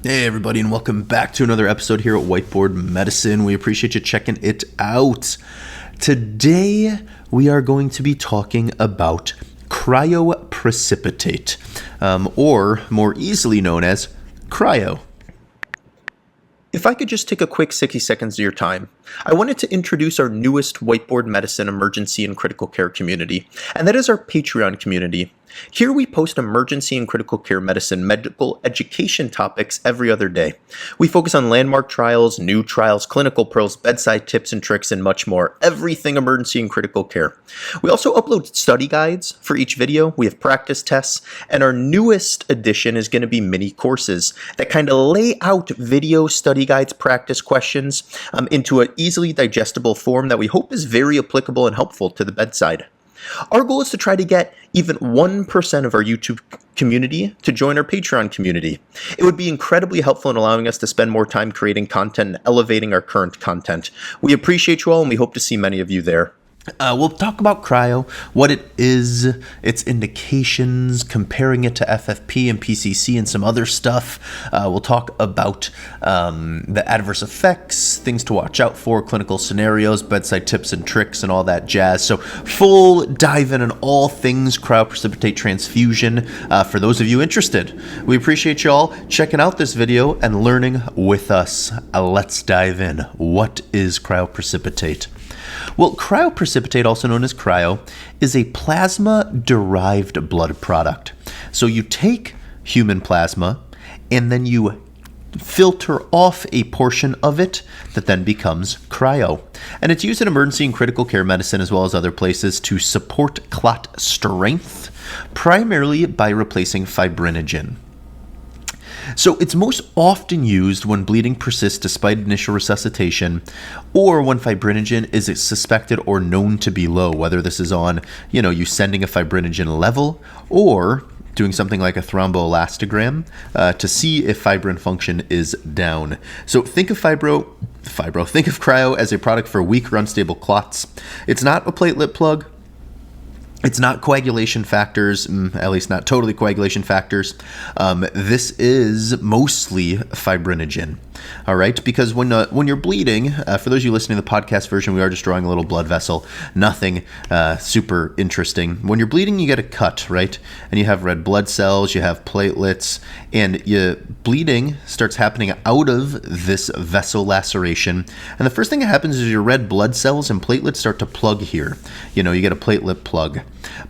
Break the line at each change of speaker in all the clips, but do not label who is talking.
Hey everybody, and welcome back to another episode here at Whiteboard Medicine. We appreciate you checking it out. Today we are going to be talking about cryoprecipitate, or more easily known as cryo. If I could just take a quick 60 seconds of your time, I wanted to introduce our newest Whiteboard Medicine emergency and critical care community, and that is our Patreon community. Here we post emergency and critical care medicine medical education topics every other day. We focus on landmark trials, new trials, clinical pearls, bedside tips and tricks, and much more. Everything emergency and critical care. We also upload study guides for each video. We have practice tests, and our newest addition is going to be mini courses that kind of lay out video study guides, practice questions into an easily digestible form that we hope is very applicable and helpful to the bedside. Our goal is to try to get even 1% of our YouTube community to join our Patreon community. It would be incredibly helpful in allowing us to spend more time creating content and elevating our current content. We appreciate you all, and we hope to see many of you there. We'll talk about cryo, what it is, its indications, comparing it to FFP and PCC and some other stuff. We'll talk about the adverse effects, things to watch out for, clinical scenarios, bedside tips and tricks, and all that jazz. So full dive in on all things cryoprecipitate transfusion for those of you interested. We appreciate you all checking out this video and learning with us. Let's dive in. What is cryoprecipitate? Well, cryoprecipitate, also known as cryo, is a plasma-derived blood product. So you take human plasma and then you filter off a portion of it that then becomes cryo. And it's used in emergency and critical care medicine as well as other places to support clot strength, primarily by replacing fibrinogen. So it's most often used when bleeding persists despite initial resuscitation, or when fibrinogen is suspected or known to be low, whether this is on, you sending a fibrinogen level or doing something like a thromboelastogram to see if fibrin function is down. So think of think of cryo as a product for weak or unstable clots. It's not a platelet plug. It's not coagulation factors, at least not totally coagulation factors. This is mostly fibrinogen, all right? Because when you're bleeding, for those of you listening to the podcast version, we are just drawing a little blood vessel, nothing super interesting. When you're bleeding, you get a cut, right? And you have red blood cells, you have platelets, and bleeding starts happening out of this vessel laceration. And the first thing that happens is your red blood cells and platelets start to plug here. You get a platelet plug.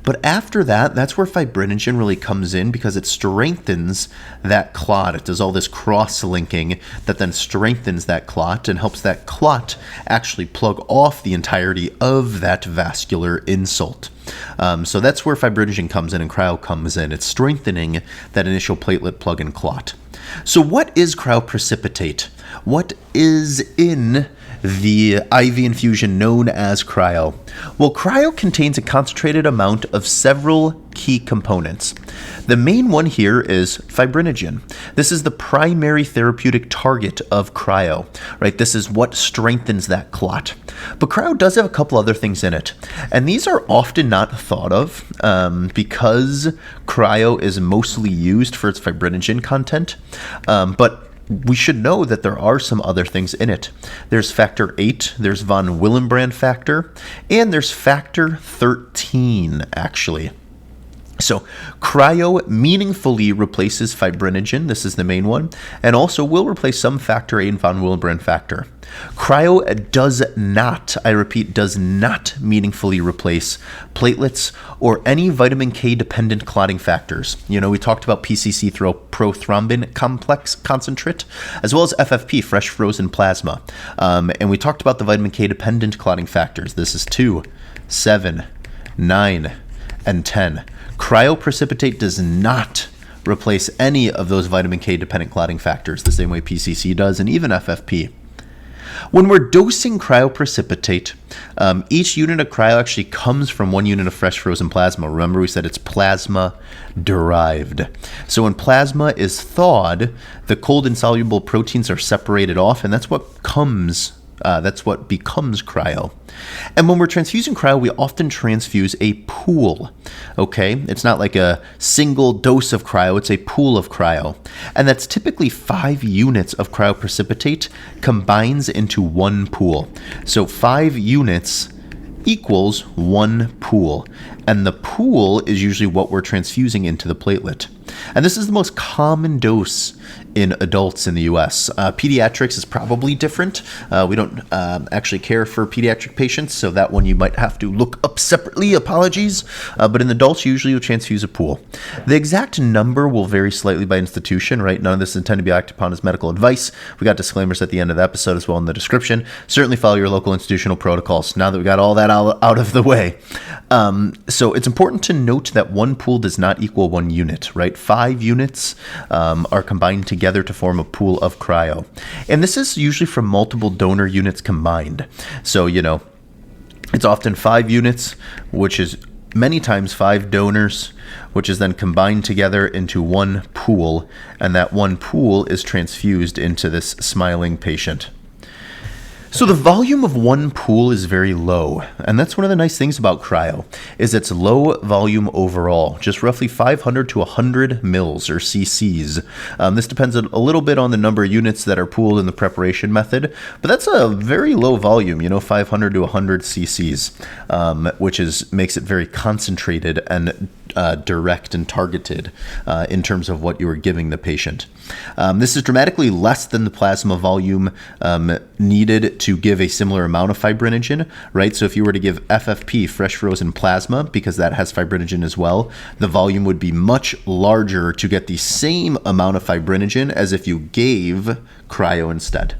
But after that, that's where fibrinogen really comes in because it strengthens that clot. It does all this cross-linking that then strengthens that clot and helps that clot actually plug off the entirety of that vascular insult. So that's where fibrinogen comes in and cryo comes in. It's strengthening that initial platelet plug and clot. So what is cryoprecipitate? What is in the IV infusion known as cryo? Well, cryo contains a concentrated amount of several key components. The main one here is fibrinogen. This is the primary therapeutic target of cryo, right? This is what strengthens that clot. But cryo does have a couple other things in it, and these are often not thought of because cryo is mostly used for its fibrinogen content, but we should know that there are some other things in it. There's factor 8, there's von Willebrand factor, and there's factor 13, actually. So cryo meaningfully replaces fibrinogen, this is the main one, and also will replace some factor 8 and von Willebrand factor. Cryo does not, I repeat, does not meaningfully replace platelets or any vitamin K dependent clotting factors. We talked about PCC prothrombin complex concentrate, as well as FFP, fresh frozen plasma. And we talked about the vitamin K dependent clotting factors. This is 2, 7, 9, and 10. Cryoprecipitate does not replace any of those vitamin K dependent clotting factors the same way PCC does, and even FFP. When we're dosing cryoprecipitate, each unit of cryo actually comes from one unit of fresh frozen plasma. Remember, we said it's plasma-derived. So when plasma is thawed, the cold insoluble proteins are separated off, and that's what comes That's what becomes cryo. And when we're transfusing cryo, we often transfuse a pool, okay? It's not like a single dose of cryo, it's a pool of cryo. And that's typically 5 units of cryoprecipitate combines into one pool. So 5 units equals one pool. And the pool is usually what we're transfusing into the platelet. And this is the most common dose in adults in the US. Pediatrics is probably different. We don't actually care for pediatric patients, so that one you might have to look up separately, apologies. But in adults, usually you'll transfuse a pool. The exact number will vary slightly by institution, right? None of this is intended to be acted upon as medical advice. We got disclaimers at the end of the episode as well in the description. Certainly follow your local institutional protocols now that we got all that out of the way. So it's important to note that one pool does not equal 1 unit, right? 5 units are combined together to form a pool of cryo. And this is usually from multiple donor units combined. So, it's often 5 units, which is many times 5 donors, which is then combined together into one pool. And that one pool is transfused into this smiling patient. So the volume of one pool is very low, and that's one of the nice things about cryo, is it's low volume overall, just roughly 500 to 100 mils or cc's. This depends a little bit on the number of units that are pooled in the preparation method, but that's a very low volume, 500 to 100 cc's, which makes it very concentrated and direct and targeted in terms of what you are giving the patient. This is dramatically less than the plasma volume needed to give a similar amount of fibrinogen, right? So if you were to give FFP, fresh frozen plasma, because that has fibrinogen as well, the volume would be much larger to get the same amount of fibrinogen as if you gave cryo instead.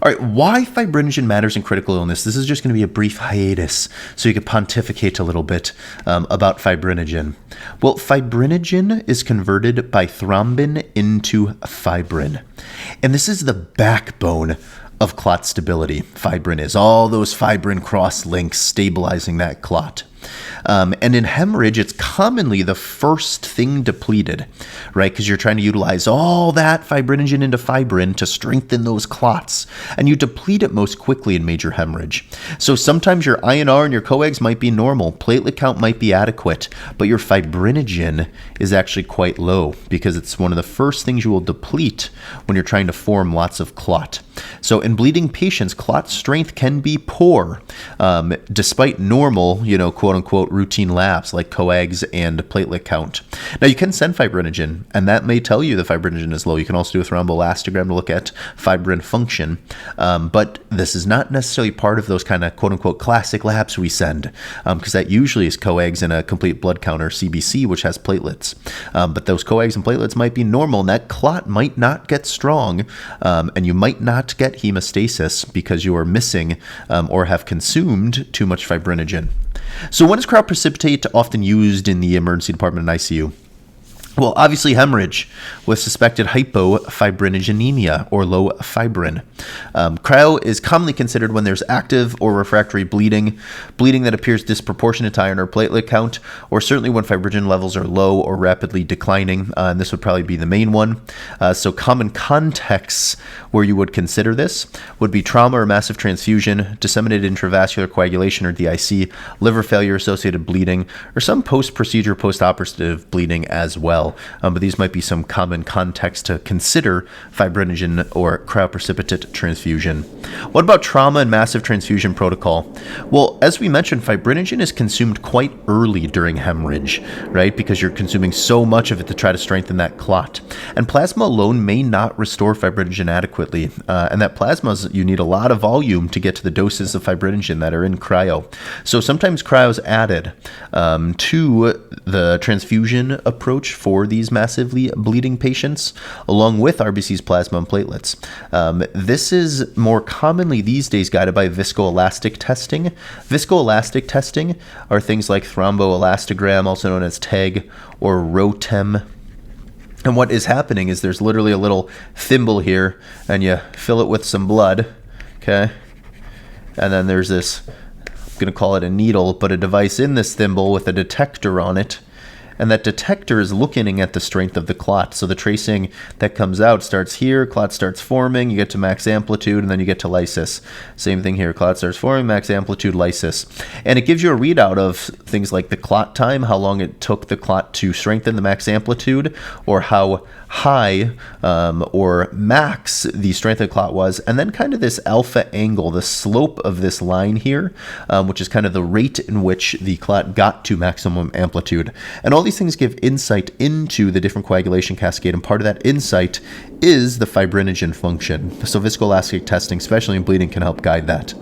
All right, why fibrinogen matters in critical illness. This is just going to be a brief hiatus so you can pontificate a little bit about fibrinogen. Well, fibrinogen is converted by thrombin into fibrin. And this is the backbone of clot stability. Fibrin is all those fibrin cross links stabilizing that clot. And in hemorrhage, it's commonly the first thing depleted, right? Because you're trying to utilize all that fibrinogen into fibrin to strengthen those clots. And you deplete it most quickly in major hemorrhage. So sometimes your INR and your coags might be normal. Platelet count might be adequate. But your fibrinogen is actually quite low because it's one of the first things you will deplete when you're trying to form lots of clot. So in bleeding patients, clot strength can be poor, despite normal, quote-unquote routine labs like coags and platelet count. Now, you can send fibrinogen, and that may tell you the fibrinogen is low. You can also do a thromboelastogram to look at fibrin function, but this is not necessarily part of those kind of quote-unquote classic labs we send, because that usually is coags and a complete blood counter, CBC, which has platelets. But those coags and platelets might be normal, and that clot might not get strong, and you might not get hemostasis because you are missing or have consumed too much fibrinogen. So when is cryoprecipitate often used in the emergency department and ICU? Well, obviously hemorrhage with suspected hypofibrinogenemia or low fibrin. Cryo is commonly considered when there's active or refractory bleeding that appears disproportionate to iron or platelet count, or certainly when fibrinogen levels are low or rapidly declining, and this would probably be the main one. So common contexts where you would consider this would be trauma or massive transfusion, disseminated intravascular coagulation or DIC, liver failure associated bleeding, or some post-procedure, post-operative bleeding as well. But these might be some common contexts to consider fibrinogen or cryoprecipitate transfusion. What about trauma and massive transfusion protocol? Well, as we mentioned, fibrinogen is consumed quite early during hemorrhage, right? Because you're consuming so much of it to try to strengthen that clot. And plasma alone may not restore fibrinogen adequately. And that plasma, you need a lot of volume to get to the doses of fibrinogen that are in cryo. So sometimes cryo is added to the transfusion approach for these massively bleeding patients, along with RBC's plasma and platelets. This is more commonly these days guided by viscoelastic testing. Viscoelastic testing are things like thromboelastogram, also known as TEG or ROTEM. And what is happening is there's literally a little thimble here, and you fill it with some blood, okay? And then there's this, I'm going to call it a needle, but a device in this thimble with a detector on it. And that detector is looking at the strength of the clot. So the tracing that comes out starts here, clot starts forming, you get to max amplitude, and then you get to lysis. Same thing here, clot starts forming, max amplitude, lysis. And it gives you a readout of things like the clot time, how long it took the clot to strengthen the max amplitude, or how high or max the strength of the clot was, and then kind of this alpha angle, the slope of this line here, which is kind of the rate in which the clot got to maximum amplitude. And all these things give insight into the different coagulation cascade, and part of that insight is the fibrinogen function. So viscoelastic testing, especially in bleeding, can help guide that.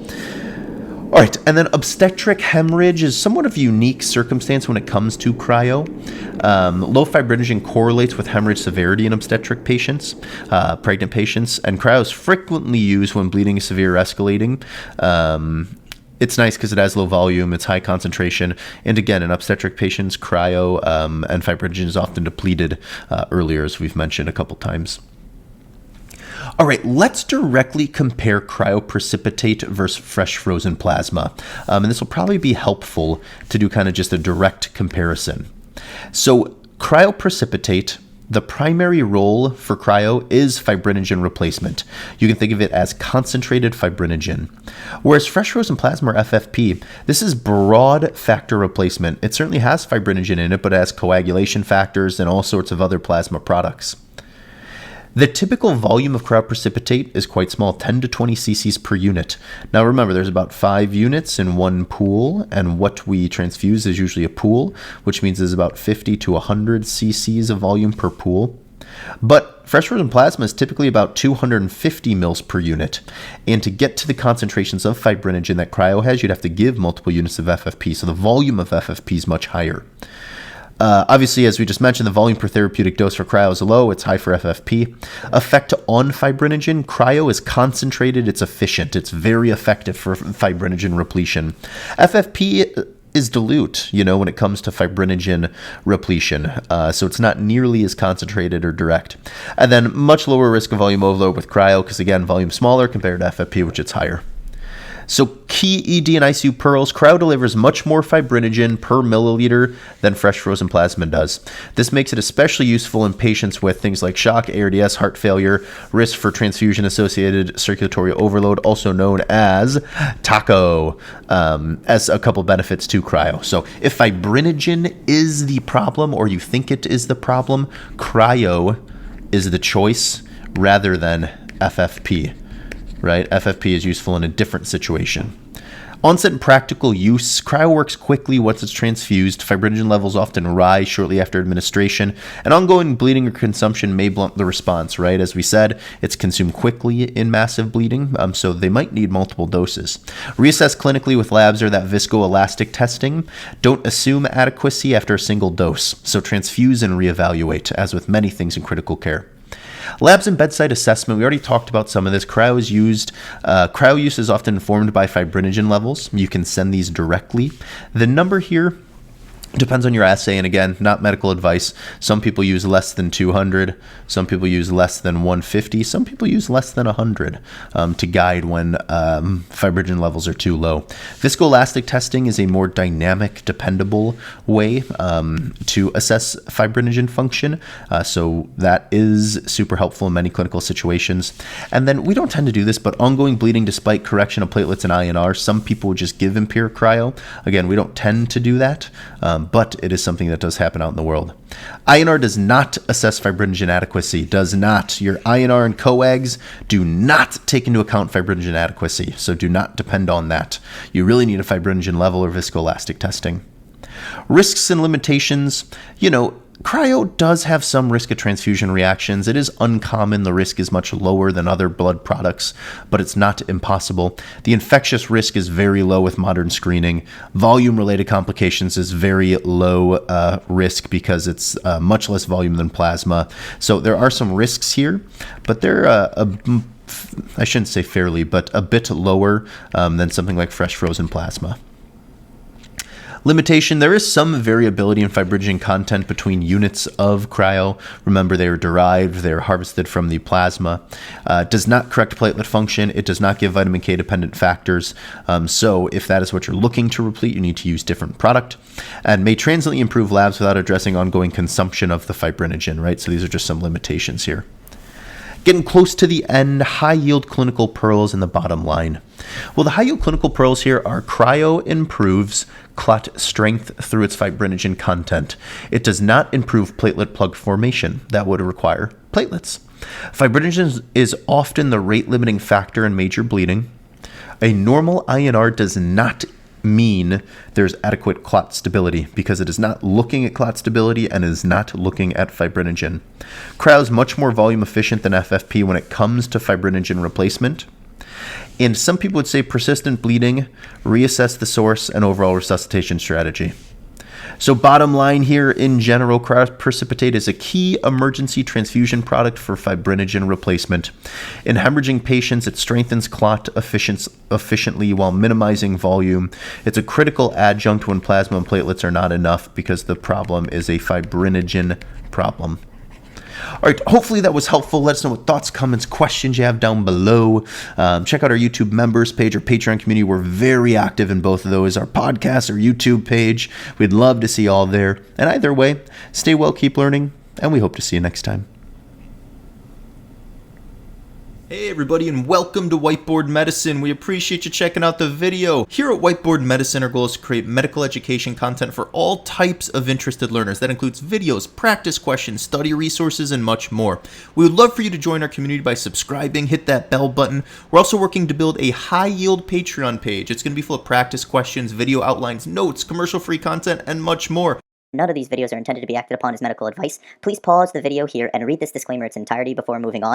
All right, and then obstetric hemorrhage is somewhat of a unique circumstance when it comes to cryo. Low fibrinogen correlates with hemorrhage severity in obstetric patients, pregnant patients, and cryo is frequently used when bleeding is severe or escalating. It's nice because it has low volume, it's high concentration, and again, in obstetric patients, cryo and fibrinogen is often depleted earlier, as we've mentioned a couple times. All right, let's directly compare cryoprecipitate versus fresh frozen plasma. And this will probably be helpful to do kind of just a direct comparison. So cryoprecipitate, the primary role for cryo is fibrinogen replacement. You can think of it as concentrated fibrinogen. Whereas fresh frozen plasma, or FFP, this is broad factor replacement. It certainly has fibrinogen in it, but it has coagulation factors and all sorts of other plasma products. The typical volume of cryoprecipitate is quite small, 10 to 20 cc's per unit. Now remember, there's about 5 units in one pool, and what we transfuse is usually a pool, which means there's about 50 to 100 cc's of volume per pool. But fresh frozen plasma is typically about 250 mils per unit. And to get to the concentrations of fibrinogen that cryo has, you'd have to give multiple units of FFP, so the volume of FFP is much higher. Obviously, as we just mentioned, the volume per therapeutic dose for cryo is low. It's high for FFP. Effect on fibrinogen. Cryo is concentrated. It's efficient. It's very effective for fibrinogen repletion. FFP is dilute, when it comes to fibrinogen repletion. So it's not nearly as concentrated or direct. And then much lower risk of volume overload with cryo because, again, volume smaller compared to FFP, which it's higher. So key ED and ICU pearls, cryo delivers much more fibrinogen per milliliter than fresh frozen plasma does. This makes it especially useful in patients with things like shock, ARDS, heart failure, risk for transfusion-associated circulatory overload, also known as TACO, as a couple benefits to cryo. So if fibrinogen is the problem, or you think it is the problem, cryo is the choice rather than FFP. Right? FFP is useful in a different situation. Onset and practical use. Cryo works quickly once it's transfused. Fibrinogen levels often rise shortly after administration, and ongoing bleeding or consumption may blunt the response, right? As we said, it's consumed quickly in massive bleeding, so they might need multiple doses. Reassess clinically with labs or that viscoelastic testing. Don't assume adequacy after a single dose, so transfuse and reevaluate, as with many things in critical care. Labs and bedside assessment. We already talked about some of this. Cryo is used. Cryo use is often informed by fibrinogen levels. You can send these directly. The number here depends on your assay, and again, not medical advice. Some people use less than 200. Some people use less than 150. Some people use less than 100 to guide when fibrinogen levels are too low. Viscoelastic testing is a more dynamic, dependable way to assess fibrinogen function. So that is super helpful in many clinical situations. And then we don't tend to do this, but ongoing bleeding despite correction of platelets and INR, some people just give empiric cryo. Again, we don't tend to do that. But it is something that does happen out in the world. INR does not assess fibrinogen adequacy, does not. Your INR and coags do not take into account fibrinogen adequacy, so do not depend on that. You really need a fibrinogen level or viscoelastic testing. Risks and limitations, cryo does have some risk of transfusion reactions. It is uncommon. The risk is much lower than other blood products, but it's not impossible. The infectious risk is very low with modern screening. Volume-related complications is very low risk because it's much less volume than plasma. So there are some risks here, but they're I shouldn't say fairly, but a bit lower than something like fresh frozen plasma. Limitation, there is some variability in fibrinogen content between units of cryo. Remember, they are derived, they're harvested from the plasma. It does not correct platelet function. It does not give vitamin K dependent factors. So if that is what you're looking to replete, you need to use different product, and may transiently improve labs without addressing ongoing consumption of the fibrinogen, right? So these are just some limitations here. Getting close to the end, high-yield clinical pearls in the bottom line. Well, the high-yield clinical pearls here are cryo improves clot strength through its fibrinogen content. It does not improve platelet plug formation. That would require platelets. Fibrinogen is often the rate-limiting factor in major bleeding. A normal INR does not mean there's adequate clot stability because it is not looking at clot stability and is not looking at fibrinogen. Cryo is much more volume efficient than FFP when it comes to fibrinogen replacement. And some people would say persistent bleeding, reassess the source, and overall resuscitation strategy. So bottom line here, in general, cryoprecipitate is a key emergency transfusion product for fibrinogen replacement. In hemorrhaging patients, it strengthens clot efficiently while minimizing volume. It's a critical adjunct when plasma and platelets are not enough because the problem is a fibrinogen problem. All right, hopefully that was helpful. Let us know what thoughts, comments, questions you have down below. Check out our YouTube members page or Patreon community. We're very active in both of those, our podcast or YouTube page. We'd love to see you all there. And either way, stay well, keep learning, and we hope to see you next time. Hey everybody, and welcome to Whiteboard Medicine. We appreciate you checking out the video. Here at Whiteboard Medicine, our goal is to create medical education content for all types of interested learners. That includes videos, practice questions, study resources, and much more. We would love for you to join our community by subscribing, hit that bell button. We're also working to build a high-yield Patreon page. It's going to be full of practice questions, video outlines, notes, commercial-free content, and much more.
None of these videos are intended to be acted upon as medical advice. Please pause the video here and read this disclaimer in its entirety before moving on.